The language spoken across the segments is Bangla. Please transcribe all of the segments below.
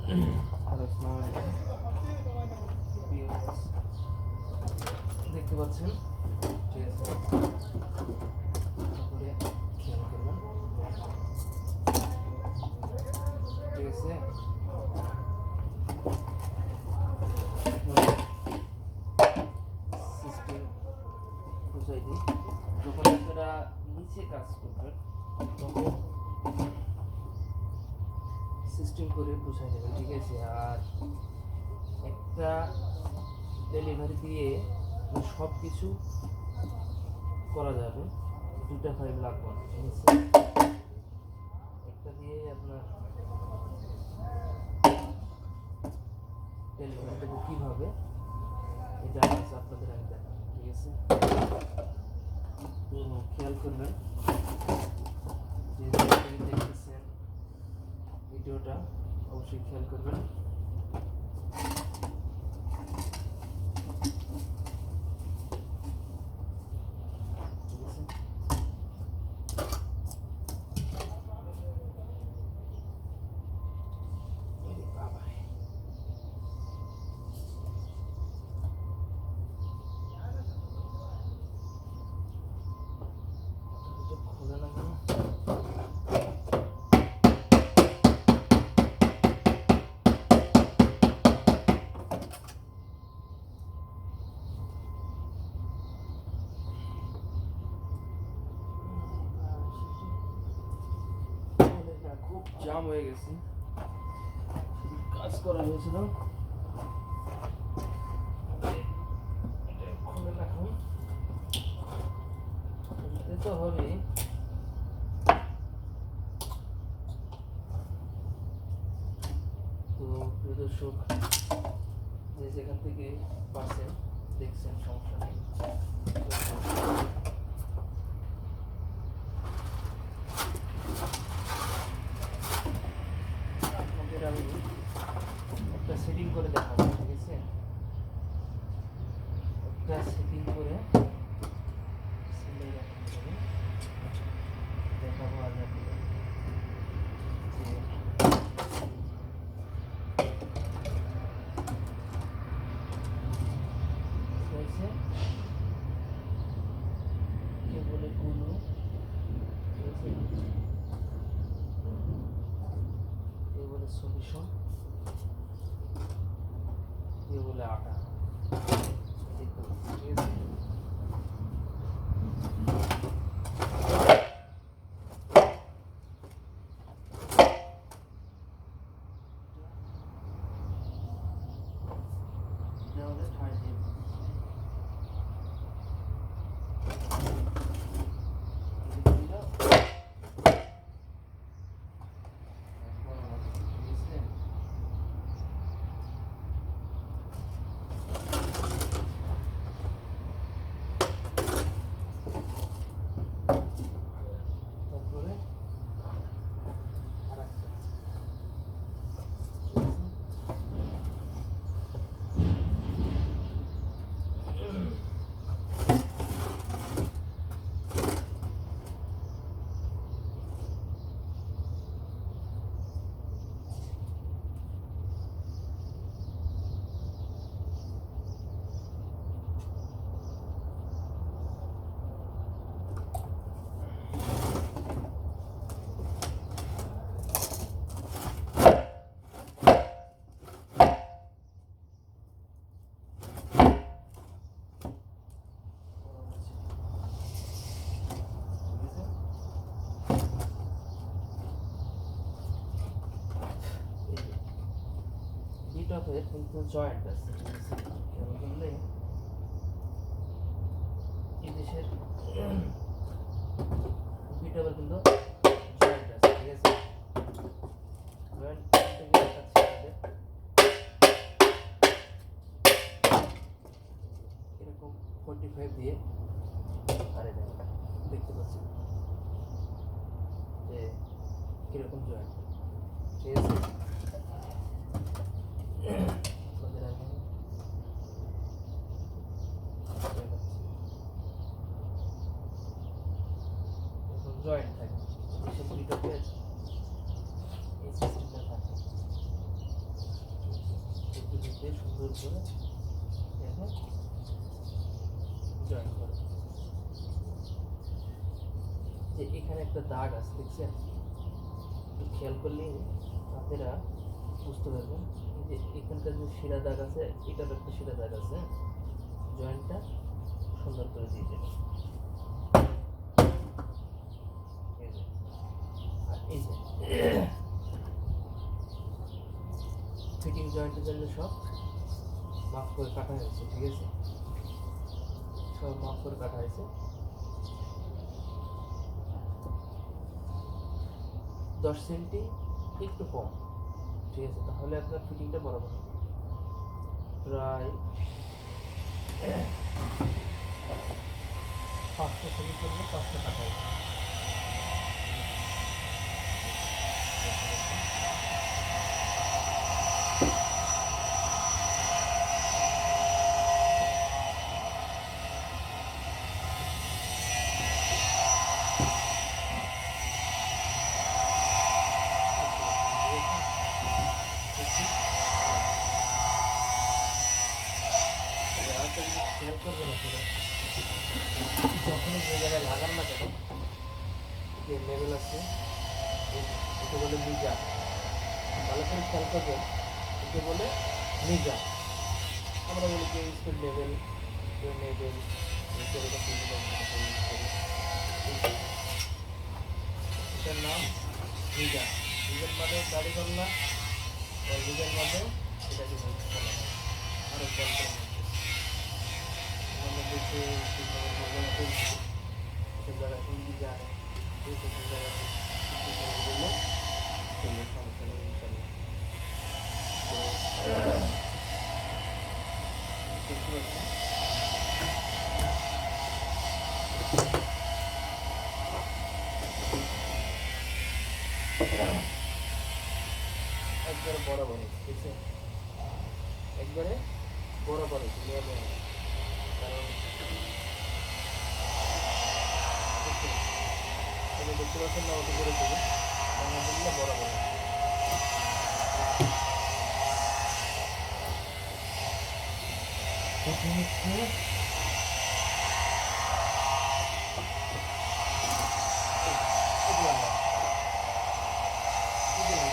হ্যালো, আসসালামু আলাইকুম। দেখতে পাচ্ছেন, ঠিক আছে, তারপরে খেয়াল করবেন, ঠিক আছে। সিস্টেম বুঝাই দিই, যখন আপনারা নিচে কাজ করবেন তখন সিস্টেম করে বুঝাই দেবেন, ঠিক আছে। আর একটা ডেলিভারি দিয়ে সব কিছু করা যাবে, দুটা ফাইল লাগবে না, ঠিক আছে। একটা দিয়ে আপনার ডেলিভারি দেবো কীভাবে, এটা আপনাদের আমি দেখাবো, ঠিক আছে। তো খেয়াল করবেন, যে দেখতেছেন ভিডিওটা অবশ্যই খেয়াল করবেন। খুলে না কেন? খুব জাম হয়ে গেছে, কাজ করা হয়েছিল। খুলে রাখুন, দিতে তো হবে। তো প্রিয় দর্শক, যে যেখান থেকে পাচ্ছেন দেখছেন, সমস্যা নেই। আপনাদের আমি একটা সেটিং করে দেখাবো, ঠিক আছে। একটা সেটিং করে দেখাবো আজ আপনাদের, যে হয়েছে কেবলে গুলো, ঠিক আছে, কেবলে সলিউশন, কেবলে আটা, দেখতে পাচ্ছি, ঠিক আছে। দেওয়ালে ঠাঁই দিয়ে তারপরে আরেকটা, বিটপের কিন্তু জয়েন্ট আছে, খেয়াল করলে এই দেশের বিটপের কিন্তু জয়েন্ট আছে, ঠিক আছে। জয়েন্ট এরকম 45 দিয়ে, আর এটা দেখতে পাচ্ছেন যে কিরকম জয়েন্ট, ঠিক আছে। জয়েন্ট থাকে, এসব বিটপের এই সিস্টেমটা থাকে। দিয়ে সুন্দর করে দেখো জয়েন করো। যে এখানে একটা দাগ আছে দেখছেন, একটু খেয়াল করলে আপনারা বুঝতে পারবেন। এই যে এখানকার যে শিরা দাগ আছে, এটার একটা শিরা দাগ আছে, জয়েন্টটা সুন্দর করে দিয়ে দেবেন। আর এই যে ফিটিং জয়েন্টের জন্য সব মাপ করে কাটা হয়েছে, ঠিক আছে, সব মাপ করে কাটা হয়েছে। 10 সেন্টি একটু কম, ঠিক আছে, তাহলে আপনার ফিটিংটা বরাবর হবে। প্রায় 500 সেন্টি করলে 500 কাটা হয়েছে। খেয়াল করবেন আপনারা, যখনই যে জায়গায় লাগান না কেন, যে লেভেল আছে একে বলে মিজা, ভালো করে খেয়াল করবেন, একে বলে মিজা। আমরা বলি যে স্পিড লেভেল, লেভেল এটার নাম মিজা। মিজার মানে দাড়ি পাল্লা, মিজার মানে এটাকে বলা হয় আরো কন্ট্রোল দেশে সব জায়গায় হিন্দি জানে, সব জায়গায় বললে চলবে, সমস্যা নেই ইনশাল্লাহ। তো দেখতে পাচ্ছেন একবারে বরাবর, ঠিক আছে, একবারে বরাবর, কারণ দেখতে পাচ্ছেন না, ওটা করে দেবে বরাবর।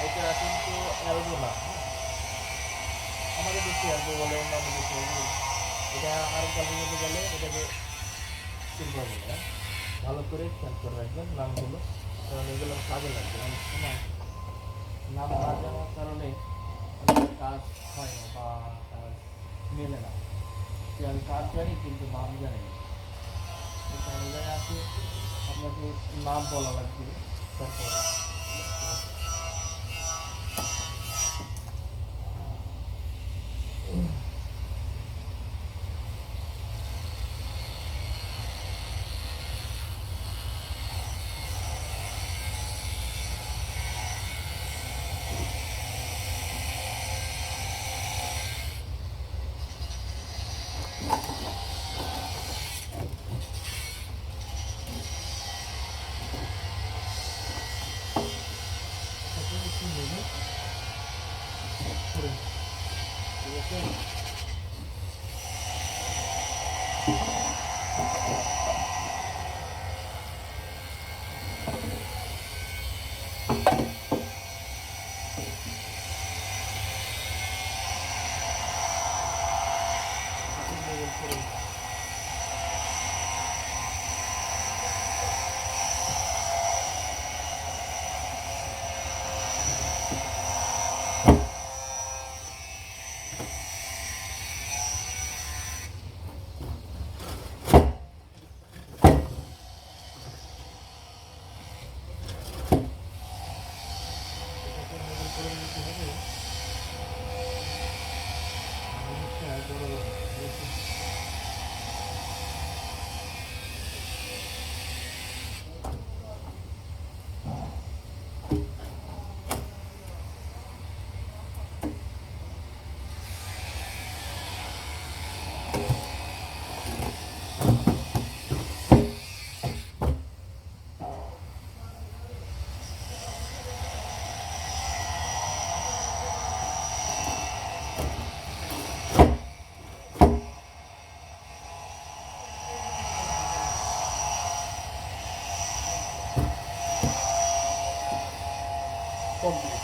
এটা কিন্তু অ্যালবো না, আমাদের দেশে অ্যালবো বলে, অন্যান্য দেশে এটা আর কাজের মধ্যে গেলে এটাকে সিলভার বলে। ভালো করে খেয়াল করে রাখবেন নামগুলো, কারণ এগুলো কাজে লাগবে। অনেক সময় নাম না জানার কারণে কাজ হয় না বা কাজ মেলে না। যে আমি কাজ জানি কিন্তু নাম জানি না, এই জায়গায় আছে, আপনাকে নাম বলা লাগবে। তারপর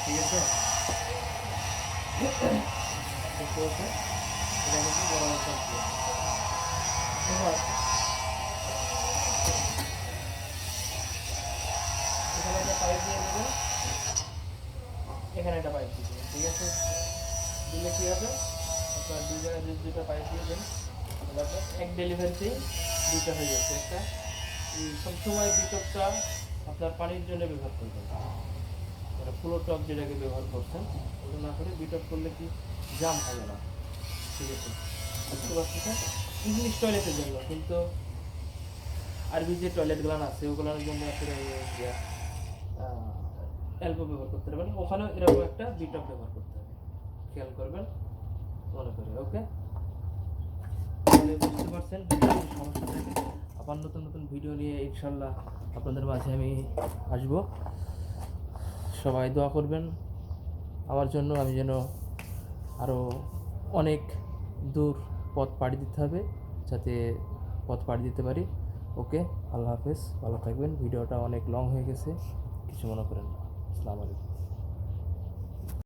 ঠিক আছে? দেখতে পাচ্ছেন? এটা কিন্তু বরাবর থাকবে। এবার এখানে একটা পাইপ দিয়ে দেবেন, এখানে একটা পাইপ দিয়ে দেবেন, ঠিক আছে? দিলে কী হবে, আপনার দুই জায়গায় যদি দুটো পাইপ দিয়ে দেন, তাহলে আপনার এক ডেলিভারিতেই দুটো হয়ে যাচ্ছে। একটা সবসময় বিটপটা আপনার পানির জন্য ব্যবহার করবেন, মানে ফ্লোর টপ যেটাকে ব্যবহার করছেন ওটা না করে বিটপ করলে কি জাম হবে না, ঠিক আছে? বুঝতে পারছেন? ইংলিশ টয়লেটের জন্য, কিন্তু আরবি যে টয়লেটগুলো আছে ওগুলোর জন্য আসলে এলবো ব্যবহার করতে পারবেন, ওখানেও এরকম একটা বিটপ ব্যবহার করতে হবে, খেয়াল করবেন মনে করে। ওকে, তাহলে বুঝতে পারছেন যদি সমস্যা থাকে আবার নতুন নতুন ভিডিও নিয়ে ইনশাল্লাহ আপনাদের মাঝে আমি আসব। সবাই দোয়া করবেন আমার জন্য, আমি যেন আরও অনেক দূর পথ পাড়ি দিতে হবে, যাতে পথ পাড়ি দিতে পারি। ওকে, আল্লাহ হাফেজ, ভালো থাকবেন। ভিডিওটা অনেক লং হয়ে গেছে, কিছু মনে করেন না। আসসালামু আলাইকুম।